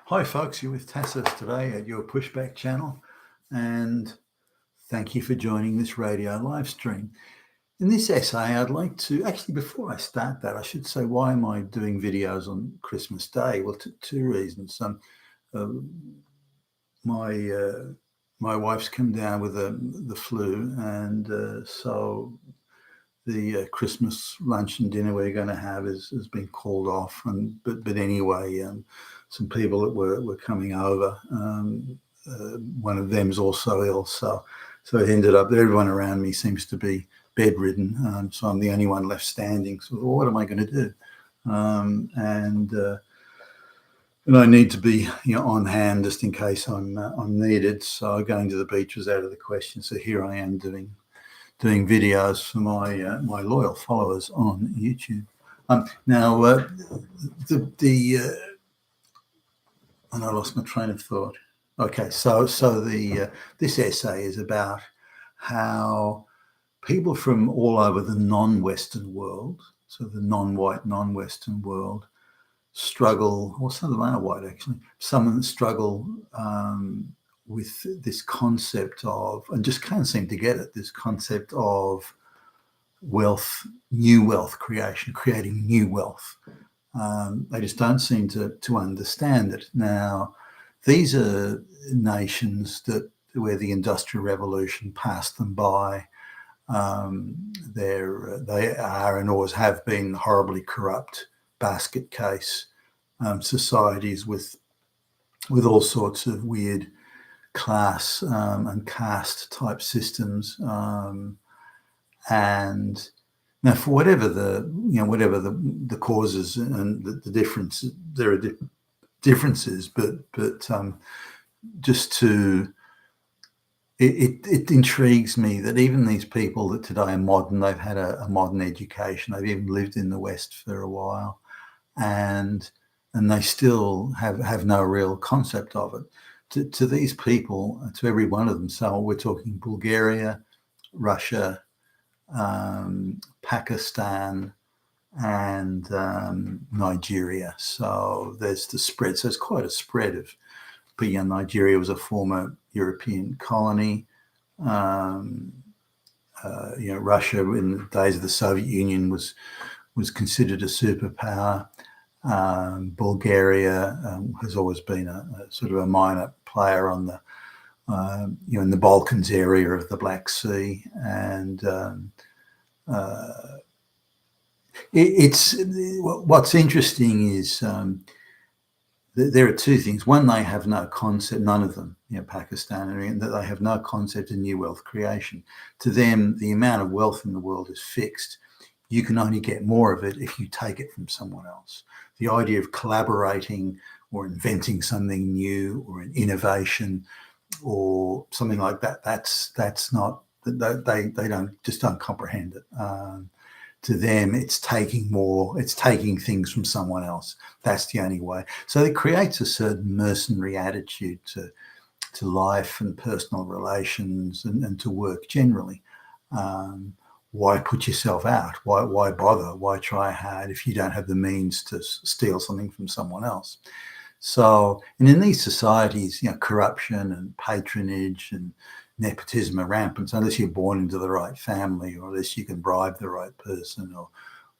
Hi folks, you're with Tassos today at your Pushback channel, and thank you for joining this radio live stream. In this essay, I'd like to, actually before I start that, I should say, why am I doing videos on Christmas Day? Well, two reasons. Uh, my my wife's come down with the flu, and so the Christmas lunch and dinner we're going to have has been called off. But anyway, some people that were coming over. One of them's also ill, so it ended up that everyone around me seems to be bedridden. So I'm the only one left standing. So well, what am I going to do? And I need to be on hand just in case I'm needed. So going to the beach was out of the question. So here I am doing videos for my loyal followers on YouTube. Now, and I lost my train of thought. Okay, so this essay is about how people from all over the non-Western world, so the non-white, non-Western world, struggle, or some of them are white actually, some of them struggle with this concept of, and just can't seem to get it, this concept of wealth, new wealth creation, creating new wealth. They just don't seem to understand it. Now, these are nations where the Industrial Revolution passed them by. They are and always have been horribly corrupt basket case societies with all sorts of weird class and caste type systems, and now for whatever the causes and the difference, there are differences, but just to it intrigues me that even these people that today are modern, they've had a modern education, they've even lived in the West for a while, and they still have no real concept of it. To these people, to every one of them, so we're talking Bulgaria, Russia, Pakistan, and Nigeria. So there's the spread. So it's quite a spread of. But Nigeria was a former European colony. Russia in the days of the Soviet Union was considered a superpower. Bulgaria has always been a sort of a minor player on the in the Balkans area of the Black Sea, and it's what's interesting is there are two things. One, they have no concept. None of them, Pakistan, and that they have no concept of new wealth creation. To them, the amount of wealth in the world is fixed. You can only get more of it if you take it from someone else. The idea of collaborating or inventing something new or an innovation or something like that, that's not, they don't comprehend it. To them, it's taking more, it's taking things from someone else. That's the only way. So it creates a certain mercenary attitude to life and personal relations and to work generally. Why put yourself out? Why bother? Why try hard if you don't have the means to steal something from someone else? So, and in these societies, corruption and patronage and nepotism are rampant. So unless you're born into the right family, or unless you can bribe the right person,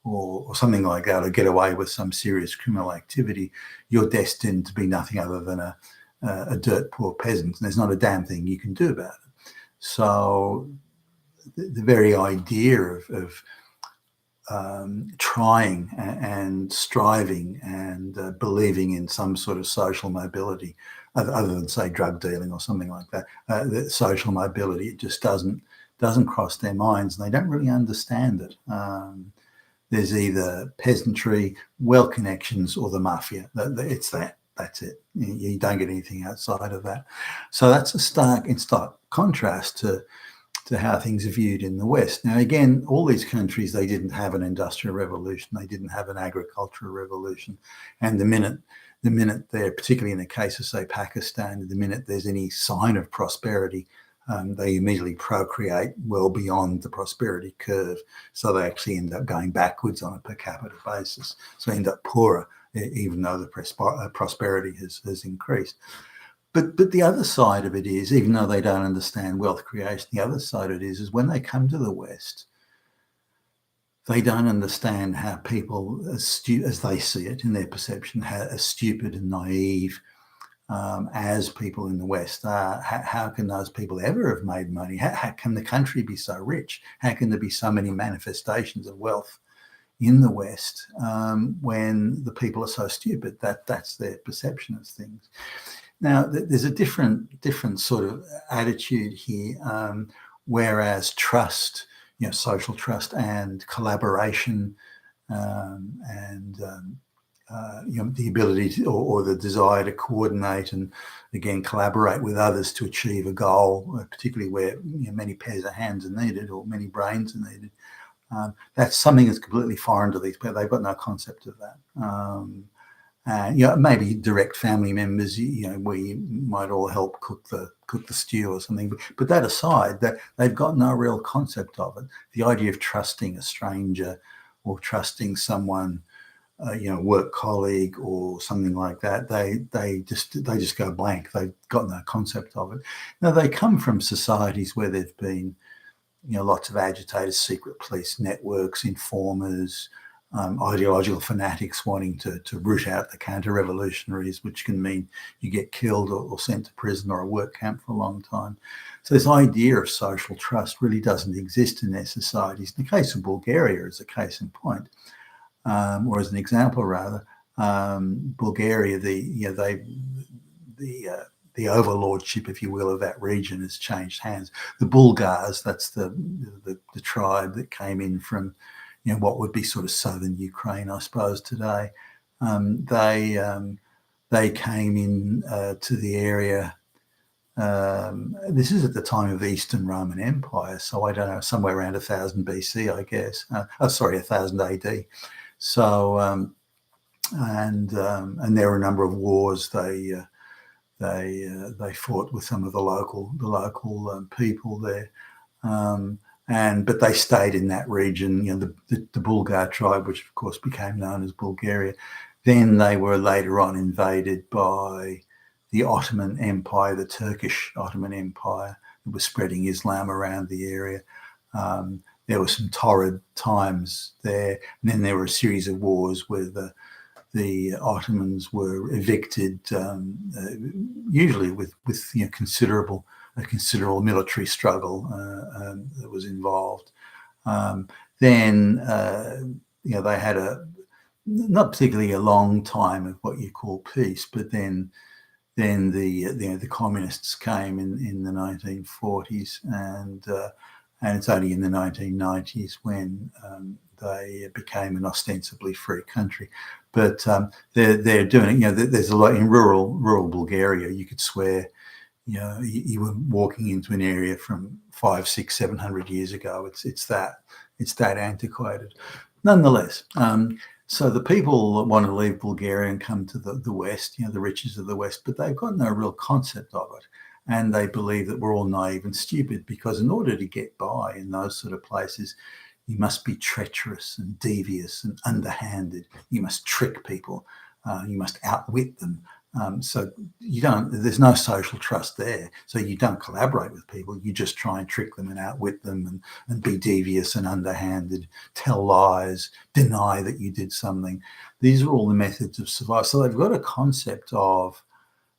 or something like that, or get away with some serious criminal activity, you're destined to be nothing other than a dirt poor peasant. And there's not a damn thing you can do about it. So the very idea of trying and striving and believing in some sort of social mobility, other than say drug dealing or something like that, the social mobility, it just doesn't cross their minds, and they don't really understand it. There's either peasantry, well connections, or the mafia. It's that. That's it. You don't get anything outside of that. So that's a stark contrast to how things are viewed in the West. Now, again, all these countries, they didn't have an industrial revolution. They didn't have an agricultural revolution. And the minute they're, particularly in the case of, say, Pakistan, the minute there's any sign of prosperity, they immediately procreate well beyond the prosperity curve. So they actually end up going backwards on a per capita basis. So they end up poorer, even though the prosperity has increased. But the other side of it is, even though they don't understand wealth creation, the other side of it is when they come to the West, they don't understand how people, as they see it in their perception, as stupid and naive as people in the West are. How can those people ever have made money? How can the country be so rich? How can there be so many manifestations of wealth in the West when the people are so stupid? That's their perception of things. Now, there's a different sort of attitude here, whereas trust, social trust and collaboration, and the ability to, or the desire to coordinate and again collaborate with others to achieve a goal, particularly where many pairs of hands are needed or many brains are needed. That's something that's completely foreign to these people. They've got no concept of that. Maybe direct family members, where you might all help cook the stew or something. But that aside, that they've got no real concept of it. The idea of trusting a stranger or trusting someone, work colleague or something like that, they just go blank. They've got no concept of it. Now they come from societies where there've been, lots of agitators, secret police networks, informers, ideological fanatics wanting to root out the counter-revolutionaries, which can mean you get killed or sent to prison or a work camp for a long time. So this idea of social trust really doesn't exist in their societies. In the case of Bulgaria, as a case in point, or as an example rather, Bulgaria, the overlordship, if you will, of that region has changed hands. The Bulgars, that's the tribe that came in from what would be sort of southern Ukraine, I suppose, today. They came in to the area. This is at the time of the Eastern Roman Empire, so I don't know, somewhere around 1000 BC, I guess. 1000 AD. So, and there were a number of wars. They fought with some of the local people there. But they stayed in that region, the Bulgar tribe, which of course became known as Bulgaria. Then they were later on invaded by the Ottoman Empire, the Turkish Ottoman Empire, that was spreading Islam around the area. There were some torrid times there. And then there were a series of wars where the Ottomans were evicted, usually with considerable military struggle that was involved. Then they had not particularly a long time of what you call peace, but then the communists came in the 1940s, and it's only in the 1990s when they became an ostensibly free country. But they're doing it. There's a lot in rural Bulgaria. You could swear, you were walking into an area from 500, 600, 700 years ago. It's that antiquated. Nonetheless, so the people that want to leave Bulgaria and come to the West, the riches of the West, but they've got no real concept of it. And they believe that we're all naive and stupid, because in order to get by in those sort of places, you must be treacherous and devious and underhanded. You must trick people. You must outwit them. So there's no social trust there. So you don't collaborate with people. You just try and trick them and outwit them and be devious and underhanded, tell lies, deny that you did something. These are all the methods of survival. So they've got a concept of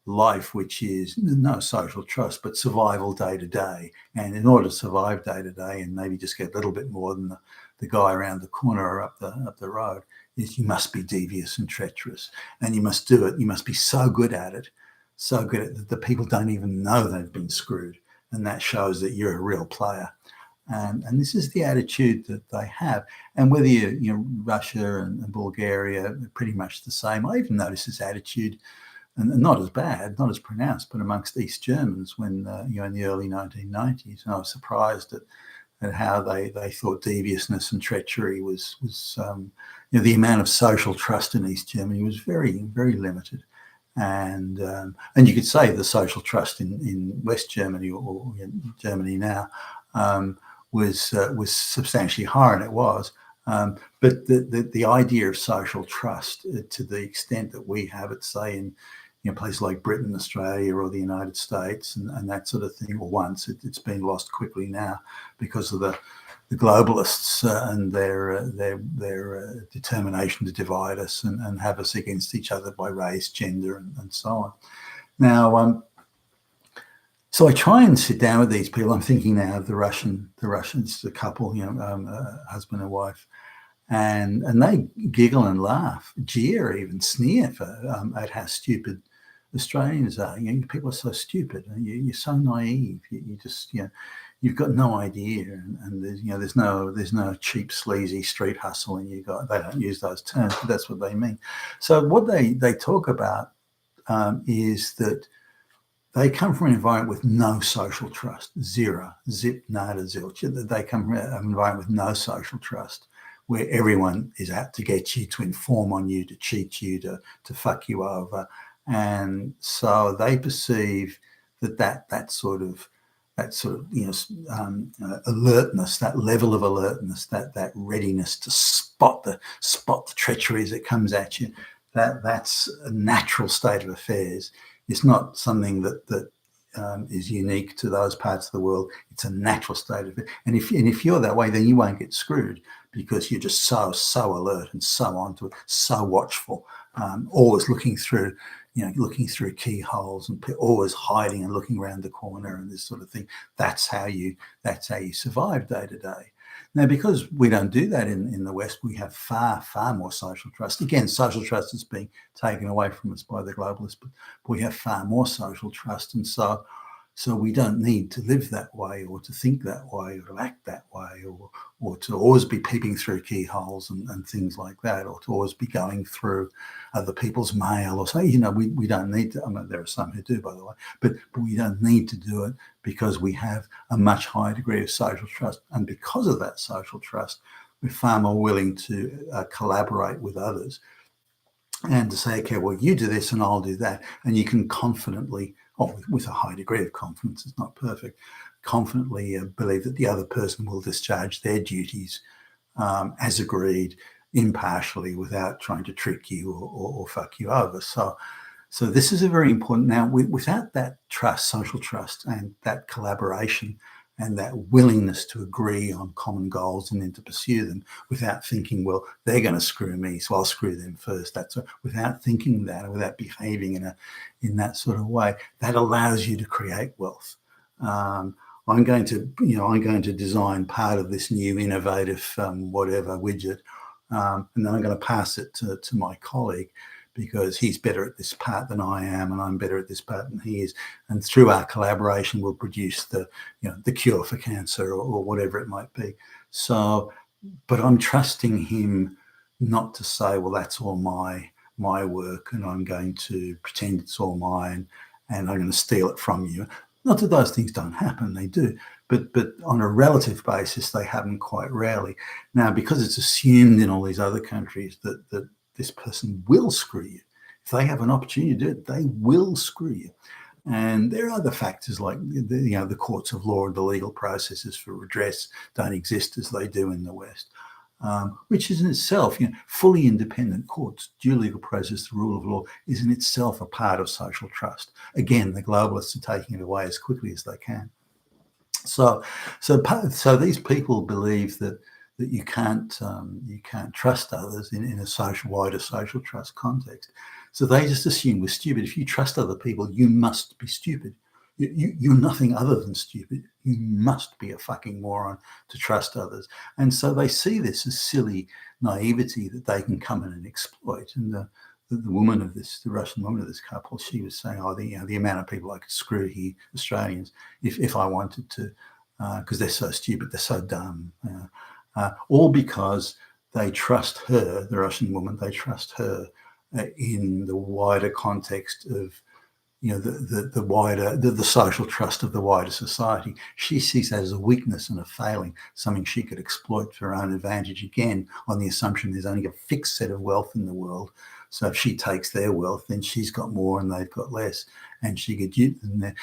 life which is no social trust, but survival day to day. And in order to survive day to day and maybe just get a little bit more than the guy around the corner or up the road, is you must be devious and treacherous, and you must do it. You must be so good at it that the people don't even know they've been screwed, and that shows that you're a real player. And this is the attitude that they have. And whether Russia and Bulgaria are pretty much the same. I even noticed this attitude, and not as bad, not as pronounced, but amongst East Germans when in the early 1990s. And I was surprised at how they thought deviousness and treachery was the amount of social trust in East Germany was very, very limited. and you could say the social trust in West Germany or in Germany now was substantially higher, and it was. But the idea of social trust, to the extent that we have it, say in places like Britain, Australia, or the United States, and that sort of thing, or once it's been lost quickly now because of the globalists and their determination to divide us and have us against each other by race, gender, and so on. Now, so I try and sit down with these people. I'm thinking now of the Russians, the couple, husband and wife, and they giggle and laugh, jeer, even sneer at how stupid Australians are. People are so stupid. You're so naive. You just you've got no idea, and there's no cheap, sleazy street hustle, and they don't use those terms, but that's what they mean. So what they talk about is that they come from an environment with no social trust, zero, zip, nada, zilch. They come from an environment with no social trust, where everyone is out to get you, to inform on you, to cheat you, to fuck you over, and so they perceive that sort of alertness, that level of alertness, that readiness to spot the treachery as it comes at you, that's a natural state of affairs. It's not something that is unique to those parts of the world. It's a natural state of it. And if you're that way, then you won't get screwed, because you're just so alert and so onto it, so watchful, always looking through keyholes, and always hiding and looking around the corner and this sort of thing. That's how you survive day to day. Now, because we don't do that in the West, we have far more social trust. Again, social trust is being taken away from us by the globalists, but we have far more social trust, and so we don't need to live that way, or to think that way, or to act that way, or to always be peeping through keyholes and things like that, or to always be going through other people's mail, or say, we don't need to. I mean, there are some who do, by the way, but we don't need to do it, because we have a much higher degree of social trust. And because of that social trust, we're far more willing to collaborate with others and to say, okay, well, you do this and I'll do that. And you can confidently, with a high degree of confidence, it's not perfect, confidently believe that the other person will discharge their duties as agreed, impartially, without trying to trick you or fuck you over. So this is a very important. Now, without that trust, social trust, and that collaboration, and that willingness to agree on common goals and then to pursue them, without thinking, well, they're going to screw me, so I'll screw them first. Without thinking that, or without behaving in that sort of way, that allows you to create wealth. I'm going to design part of this new innovative whatever widget, and then I'm going to pass it to my colleague, because he's better at this part than I am, and I'm better at this part than he is. And through our collaboration, we'll produce the cure for cancer, or whatever it might be. So, but I'm trusting him not to say, well, that's all my work, and I'm going to pretend it's all mine, and I'm going to steal it from you. Not that those things don't happen, they do, but on a relative basis, they happen quite rarely. Now, because it's assumed in all these other countries that this person will screw you. If they have an opportunity to do it, they will screw you. And there are other factors, like the courts of law and the legal processes for redress don't exist as they do in the West, which is in itself, fully independent courts, due legal process, the rule of law, is in itself a part of social trust. Again, the globalists are taking it away as quickly as they can. So these people believe that you can't trust others in a wider social trust context. So they just assume we're stupid. If you trust other people, you must be stupid. You're nothing other than stupid. You must be a fucking moron to trust others. And so they see this as silly naivety that they can come in and exploit. And the woman of this, the Russian woman of this couple, she was saying, the amount of people I could screw here, Australians, if I wanted to, because they're so stupid, they're so dumb. All because they trust her, the Russian woman, they trust her in the wider context of the wider the social trust of the wider society. She sees that as a weakness and a failing, something she could exploit for her own advantage, again on the assumption there's only a fixed set of wealth in the world. So if she takes their wealth, then she's got more and they've got less, and she could use them.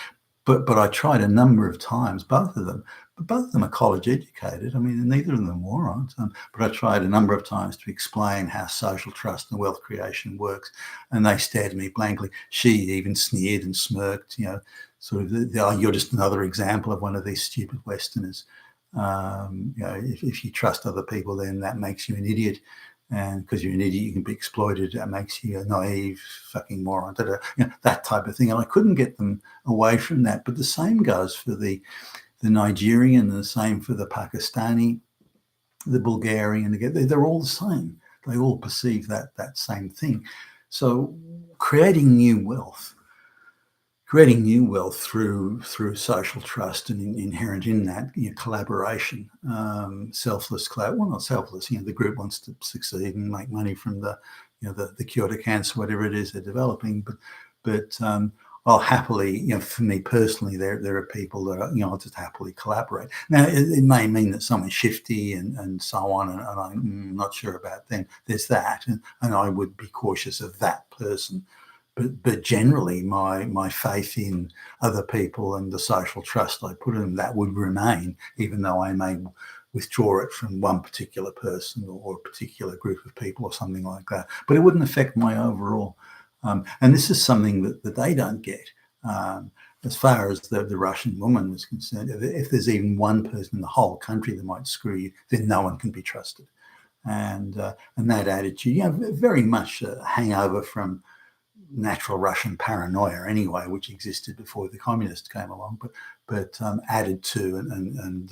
But I tried a number of times, both of them. But both of them are college educated. I mean, neither of them are morons. But I tried a number of times to explain how social trust and wealth creation works, and they stared at me blankly. She even sneered and smirked, sort of, "Oh, you're just another example of one of these stupid Westerners. If you trust other people, then that makes you an idiot. And because you're an idiot, you can be exploited. That makes you a naive fucking moron." That type of thing. And I couldn't get them away from that. But the same goes for the Nigerian, and the same for the Pakistani, the Bulgarian. They're all the same. They all perceive that same thing. So creating new wealth through social trust and inherent in that, collaboration, selfless well, not selfless. The group wants to succeed and make money from the cure to cancer, whatever it is they're developing. But I'll happily, for me personally, there are people that I'll just happily collaborate. Now it may mean that someone's shifty and so on, and I'm not sure about them. There's that, and I would be cautious of that person. But generally, my faith in other people and the social trust I put in them, that would remain, even though I may withdraw it from one particular person or a particular group of people or something like that. But it wouldn't affect my overall. And this is something that they don't get. As far as the Russian woman was concerned, if there's even one person in the whole country that might screw you, then no one can be trusted. And that attitude, very much a hangover from natural Russian paranoia anyway, which existed before the communists came along, but added to and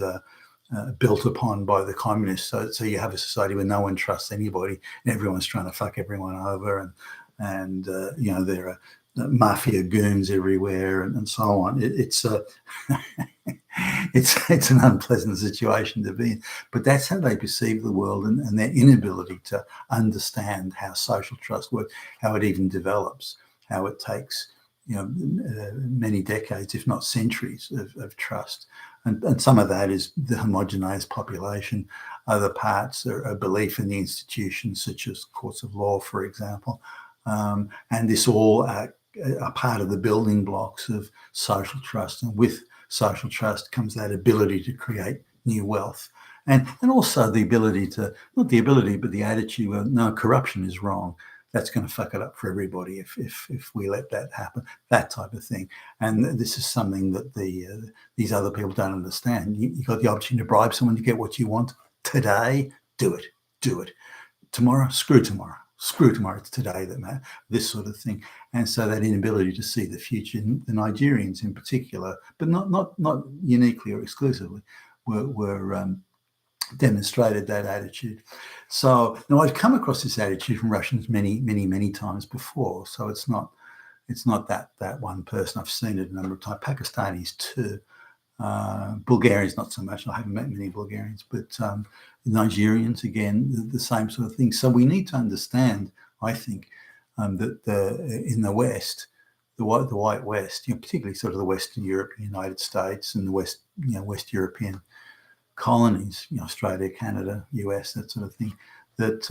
built upon by the communists. So you have a society where no one trusts anybody, and everyone's trying to fuck everyone over, and there are mafia goons everywhere, and so on. It's an unpleasant situation to be in, but that's how they perceive the world, and their inability to understand how social trust works, how it even develops, how it takes many decades, if not centuries, of trust. And some of that is the homogenized population. Other parts are a belief in the institutions, such as courts of law, for example. And this all are part of the building blocks of social trust. And with social trust comes that ability to create new wealth, and also the ability to, not the ability, but the attitude, well, no, corruption is wrong. That's going to fuck it up for everybody if we let that happen, that type of thing. And this is something that these other people don't understand. You got the opportunity to bribe someone to get what you want today. Do it. Tomorrow, screw tomorrow. It's today that matters. This sort of thing. And so that inability to see the future, the Nigerians in particular, but not uniquely or exclusively, were demonstrated that attitude. So now I've come across this attitude from Russians many times before. So it's not that one person. I've seen it a number of times. Pakistanis too. Bulgarians not so much. I haven't met many Bulgarians, but Nigerians, again, the same sort of thing. So we need to understand, I think, that in the West, the white West, particularly sort of the Western Europe, United States, and the West European colonies, Australia, Canada, US, that sort of thing, that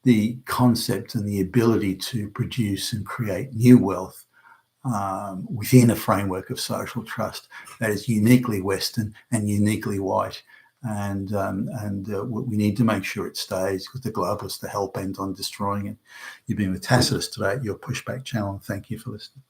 the concept and the ability to produce and create new wealth within a framework of social trust that is uniquely Western and uniquely white. And we need to make sure it stays, because the globalists are hell bent on destroying it. You've been with Tacitus today at your Pushback channel. Thank you for listening.